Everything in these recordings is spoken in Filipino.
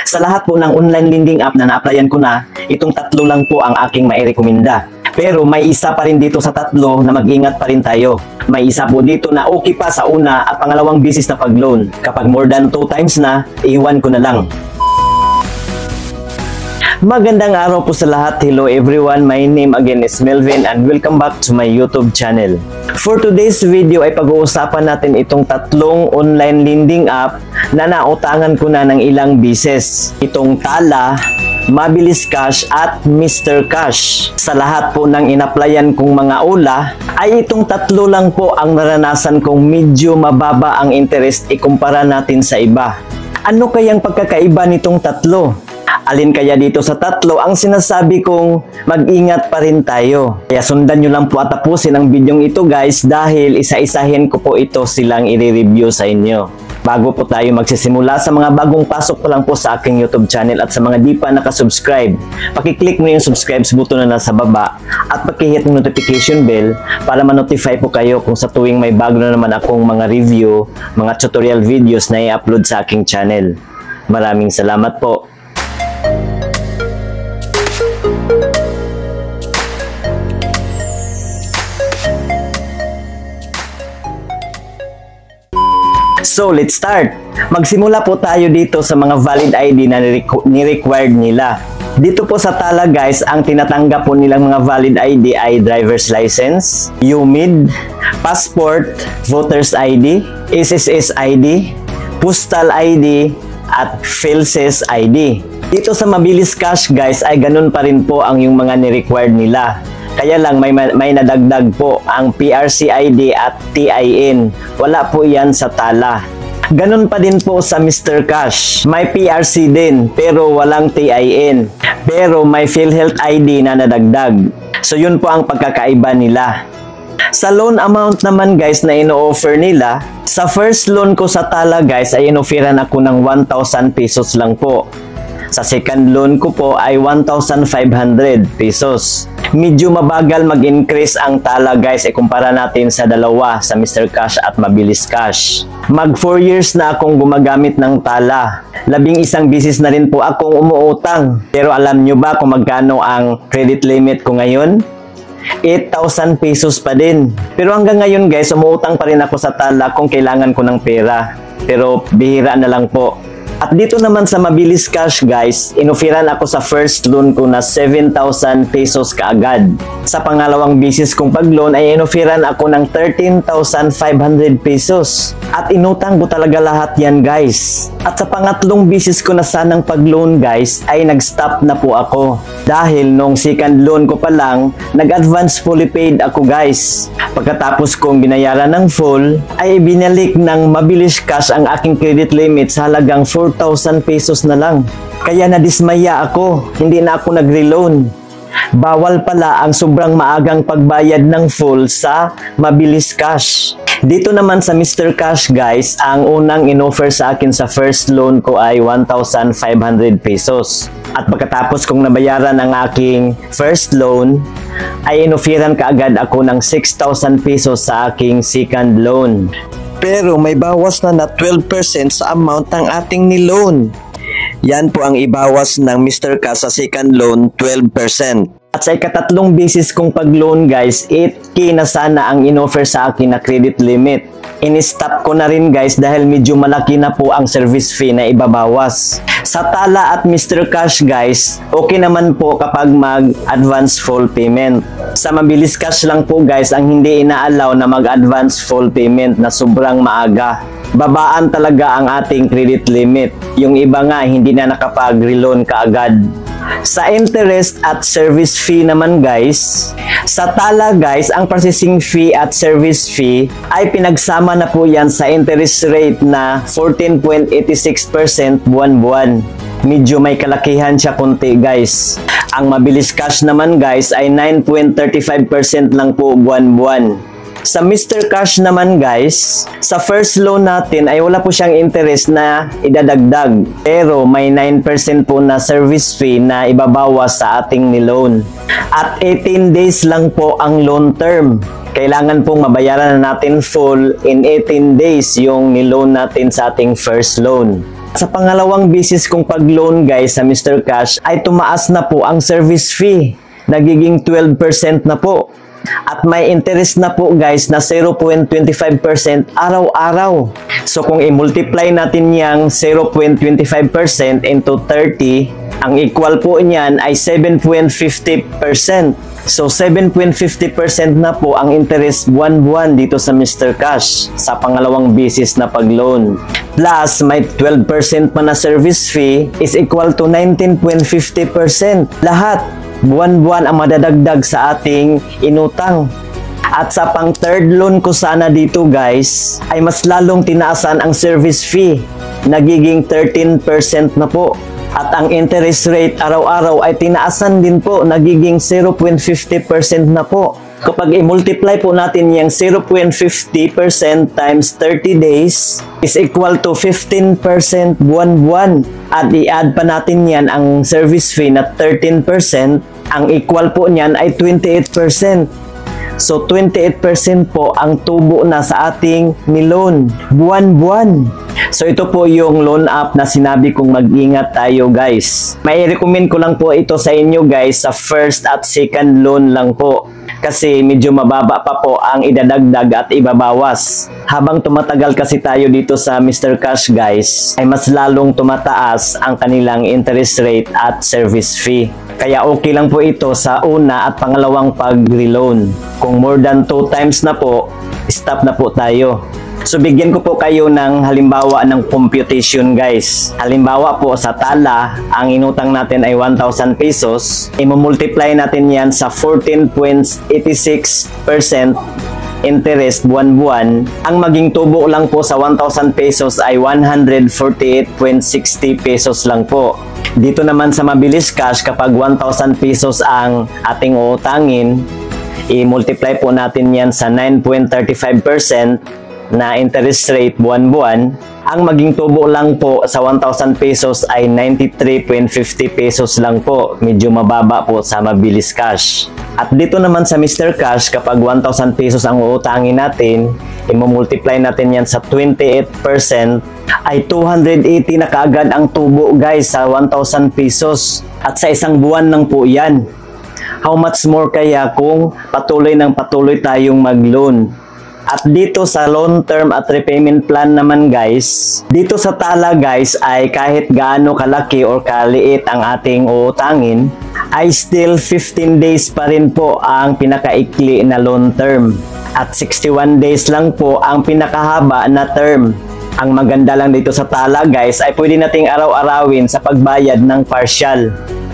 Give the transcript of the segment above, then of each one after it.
Sa lahat po ng online lending app na na-applyan ko na, itong tatlo lang po ang aking mairekomenda. Pero may isa pa rin dito sa tatlo na mag-ingat pa rin tayo. May isa po dito na okay pa sa una at pangalawang bisis na pag-loan. Kapag more than 2 times na, iwan ko na lang. Magandang araw po sa lahat. Hello everyone, my name again is Melvin and welcome back to my YouTube channel. For today's video ay pag-uusapan natin itong tatlong online lending app na nautangan ko na ng ilang bises. Itong Tala, Mabilis Cash at Mr. Cash. Sa lahat po ng inaplayan kong mga ula, ay itong tatlo lang po ang naranasan kong medyo mababa ang interest ikumpara natin sa iba. Ano kayang pagkakaiba nitong tatlo? Alin kaya dito sa tatlo ang sinasabi kong mag-ingat pa rin tayo? Kaya sundan nyo lang po at tapusin ang bidyong ito guys dahil isa-isahin ko po ito silang i-review sa inyo. Bago po tayo magsisimula, sa mga bagong pasok pa lang po sa aking YouTube channel at sa mga di pa nakasubscribe, pakiclick mo yung subscribe button na nasa baba at pakihit ng notification bell para ma-notify po kayo kung sa tuwing may bago na naman akong mga review, mga tutorial videos na i-upload sa aking channel. Maraming salamat po. So, let's start. Magsimula po tayo dito sa mga valid ID na ni-required nila. Dito po sa Tala guys, ang tinatanggap po nilang mga valid ID ay driver's license, UMID, passport, voter's ID, SSS ID, postal ID, at PhilSys ID. Dito sa Mabilis Cash guys ay ganun pa rin po ang yung mga ni-required nila. Kaya lang may nadagdag po ang PRC ID at TIN. Wala po yan sa Tala. Ganun pa din po sa Mr. Cash. May PRC din pero walang TIN. Pero may PhilHealth ID na nadagdag. So yun po ang pagkakaiba nila. Sa loan amount naman guys na ino-offer nila, sa first loan ko sa Tala guys ay inoferan ako ng 1,000 pesos lang po. Sa second loan ko po ay 1,500 pesos. Medyo mabagal mag-increase ang Tala guys kumpara natin sa dalawa, sa Mr. Cash at Mabilis Cash. Mag 4 years na akong gumagamit ng Tala. 11 beses na rin po akong umuutang. Pero alam nyo ba kung magkano ang credit limit ko ngayon? 8,000 pesos pa din. Pero hanggang ngayon guys, umuutang pa rin ako sa Tala kung kailangan ko ng pera. Pero bihira na lang po. At dito naman sa Mabilis Cash guys, inoferan ako sa first loan ko na 7,000 pesos kaagad. Sa pangalawang bisis kong pag-loan ay inoferan ako ng 13,500 pesos. At inutang ko talaga lahat yan guys. At sa pangatlong bisis ko na sanang pag-loan guys, ay nag-stop na po ako. Dahil nung second loan ko pa lang, nag-advance fully paid ako guys. Pagkatapos kong binayaran ng full, ay binalik ng Mabilis Cash ang aking credit limit sa halagang 4,000 pesos na lang. Kaya nadismaya ako, hindi na ako nagre-loan. Bawal pala ang sobrang maagang pagbayad ng full sa Mabilis Cash. Dito naman sa Mr. Cash guys, ang unang inoffer sa akin sa first loan ko ay 1,500 pesos. At pagkatapos kong nabayaran ang aking first loan, ay inofferan kaagad ako ng 6,000 pesos sa aking second loan. Pero may bawas na 12% sa amount ng ating niloan. Yan po ang ibawas ng Mr. Cash sa second loan, 12%. At sa ikatatlong bisis kong pag-loan guys, 8K na sana ang inoffer sa akin na credit limit. In-stop ko na rin guys dahil medyo malaki na po ang service fee na ibabawas. Sa Tala at Mr. Cash guys, okay naman po kapag mag-advance full payment. Sa Mabilis Cash lang po guys ang hindi ina-allow na mag-advance full payment na sobrang maaga. Babaan talaga ang ating credit limit. Yung iba nga hindi na nakapag-reloan kaagad. Sa interest at service fee naman guys, sa Tala guys, ang processing fee at service fee ay pinagsama na po yan sa interest rate na 14.86% buwan-buwan. Medyo may kalakihan siya konti guys. Ang Mabilis Cash naman guys ay 9.35% lang po buwan-buwan. Sa Mr. Cash naman guys, sa first loan natin ay wala po siyang interest na idadagdag. Pero may 9% po na service fee na ibabawas sa ating niloan. At 18 days lang po ang loan term. Kailangan pong mabayaran na natin full in 18 days yung niloan natin sa ating first loan. Sa pangalawang beses kong pag-loan guys sa Mr. Cash ay tumaas na po ang service fee. Nagiging 12% na po. At may interest na po guys na 0.25% araw-araw. So kung i-multiply natin yung 0.25% into 30, ang equal po niyan ay 7.50%. So 7.50% na po ang interest buwan-buwan dito sa Mr. Cash sa pangalawang beses na pag-loan. Plus may 12% pa na service fee is equal to 19.50%. Lahat buwan-buwan ang madadagdag sa ating inutang. At sa pang third loan ko sana dito guys, ay mas lalong tinaasan ang service fee. Nagiging 13% na po. At ang interest rate araw-araw ay tinaasan din po. Nagiging 0.50% na po. Kapag i-multiply po natin yung 0.50% times 30 days is equal to 15% buwan-buwan. At i-add pa natin yan ang service fee na 13%, ang equal po niyan ay 28%. So 28% po ang tubo na sa ating niloan buwan-buwan. So ito po yung loan app na sinabi kong mag-ingat tayo guys. May recommend ko lang po ito sa inyo guys sa first at second loan lang po. Kasi medyo mababa pa po ang idadagdag at ibabawas. Habang tumatagal kasi tayo dito sa Mr. Cash guys, ay mas lalong tumataas ang kanilang interest rate at service fee. Kaya okay lang po ito sa una at pangalawang pag-reloan. Kung more than 2 times na po, stop na po tayo. So bigyan ko po kayo ng halimbawa ng computation guys. Halimbawa po sa tala, ang inutang natin ay 1,000 pesos. I-multiply natin yan sa 14.86% interest buwan-buwan. Ang maging tubo lang po sa 1,000 pesos ay 148.60 pesos lang po. Dito naman sa Mabilis Cash, kapag 1,000 pesos ang ating uutangin, i-multiply po natin yan sa 9.35% na interest rate buwan-buwan, ang maging tubo lang po sa 1,000 pesos ay 93.50 pesos lang po. Medyo mababa po sa Mabilis Cash. At dito naman sa Mr. Cash, kapag 1,000 pesos ang uutangin natin, i-multiply natin yan sa 28%, ay 280 na kaagad ang tubo guys sa 1,000 pesos. At sa isang buwan lang po yan. How much more kaya kung patuloy tayong mag-loan? At dito sa long term at repayment plan naman guys, dito sa tala guys ay kahit gaano kalaki or kaliit ang ating uutangin, ay still 15 days pa rin po ang pinakaikli na long term. At 61 days lang po ang pinakahaba na term. Ang maganda lang dito sa tala guys ay pwede nating araw-arawin sa pagbayad ng partial.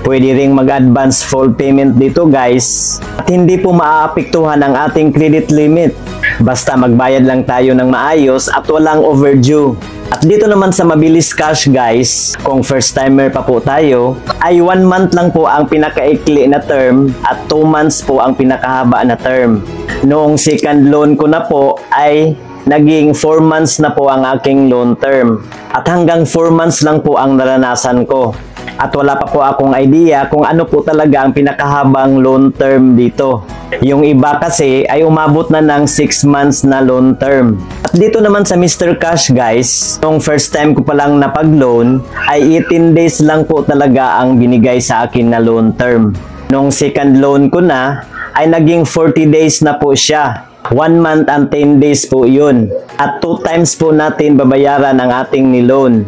Pwede ring mag-advance full payment dito guys. At hindi po maaapektuhan ang ating credit limit. Basta magbayad lang tayo ng maayos at walang overdue. At dito naman sa Mabilis Cash guys, kung first timer pa po tayo, ay 1 month lang po ang pinakaikli na term at 2 months po ang pinakahaba na term. Noong second loan ko na po ay naging 4 months na po ang aking loan term. At hanggang 4 months lang po ang naranasan ko. At wala pa po akong idea kung ano po talaga ang pinakahabang loan term dito. Yung iba kasi ay umabot na ng 6 months na loan term. At dito naman sa Mr. Cash guys, nung first time ko pa lang napag-loan, ay 18 days lang po talaga ang binigay sa akin na loan term. Nung second loan ko na, ay naging 40 days na po siya. 1 month and 10 days po yun. At 2 times po natin babayaran ang ating niloan.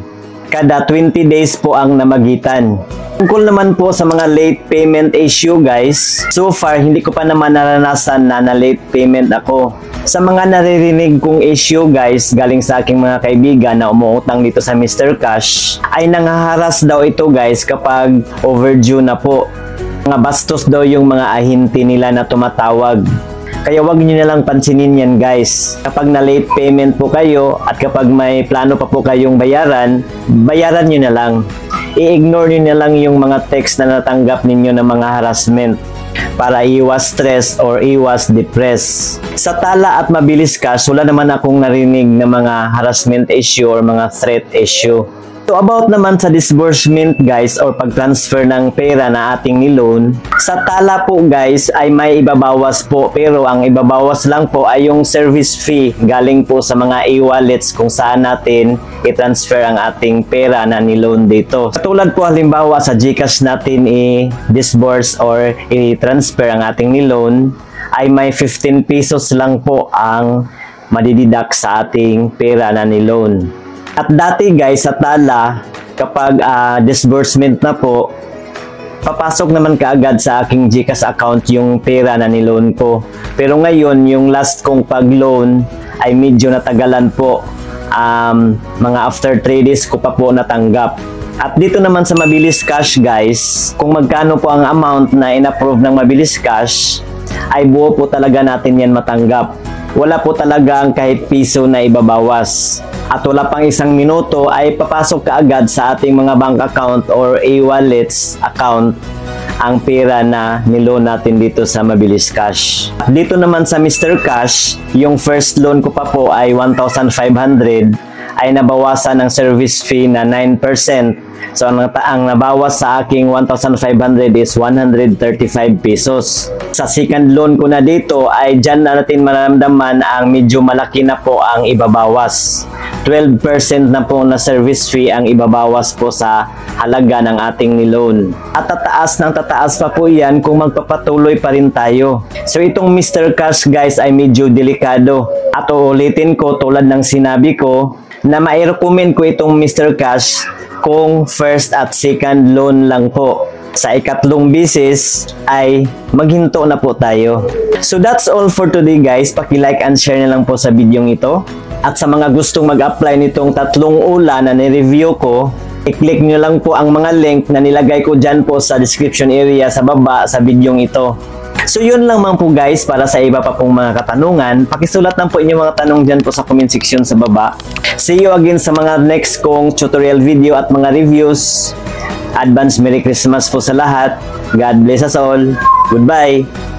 Kada 20 days po ang namagitan. Tungkol naman po sa mga late payment issue guys, so far hindi ko pa naman naranasan na late payment ako. Sa mga naririnig kong issue guys, galing sa aking mga kaibigan na umuutang dito sa Mr. Cash, ay nangaharas daw ito guys kapag overdue na po. Mga bastos daw yung mga ahente nila na tumatawag. Kaya wag nyo na lang pansinin yan guys. Kapag na late payment po kayo at kapag may plano pa po kayong bayaran, bayaran nyo na lang. I-ignore nyo na lang yung mga text na natanggap ninyo ng mga harassment para iwas stress or iwas depress. Sa tala at Mabilis Cash, wala naman akong narinig na mga harassment issue or mga threat issue. So about naman sa disbursement guys or pag-transfer ng pera na ating niloan, sa Tala po guys ay may ibabawas po, pero ang ibabawas lang po ay yung service fee galing po sa mga e-wallets kung saan natin i-transfer ang ating pera na niloan dito. Katulad po halimbawa sa GCash natin i-disburse or i-transfer ang ating niloan, ay may 15 pesos lang po ang madididak sa ating pera na niloan. At dati guys sa Tala, kapag disbursement na po, papasok naman kaagad sa aking GCash account yung pera na niloan ko. Pero ngayon, yung last kong pag-loan ay medyo natagalan po. Mga after 3 days ko pa po natanggap. At dito naman sa Mabilis Cash guys, kung magkano po ang amount na in-approve ng Mabilis Cash, ay buo po talaga natin yan matanggap. Wala po talagang kahit piso na ibabawas. At wala pang isang minuto ay papasok kaagad sa ating mga bank account or e-wallets account ang pera na niloan natin dito sa Mabilis Cash. Dito naman sa Mr. Cash, yung first loan ko pa po ay 1,500 ay nabawasan ng service fee na 9%. So ang nabawas sa aking 1,500 is 135 pesos. Sa second loan ko na dito ay dyan na natin maramdaman ang medyo malaki na po ang ibabawas. 12% na po na service fee ang ibabawas po sa halaga ng ating niloan. At tataas ng tataas pa po yan kung magpapatuloy pa rin tayo. So itong Mr. Cash guys ay medyo delikado. At uulitin ko tulad ng sinabi ko na mai-recommend ko itong Mr. Cash kung first at second loan lang po. Sa ikatlong bisis ay maghinto na po tayo. So that's all for today guys. Paki-like and share na lang po sa videong ito. At sa mga gustong mag-apply nitong tatlong ula na ni-review ko, i-click nyo lang po ang mga link na nilagay ko dyan po sa description area sa baba sa videong ito. So yun lang man po guys, para sa iba pa pong mga katanungan, pakisulat lang po inyong mga tanong dyan po sa comment section sa baba. See you again sa mga next kong tutorial video at mga reviews. Advance Merry Christmas po sa lahat. God bless us all. Goodbye!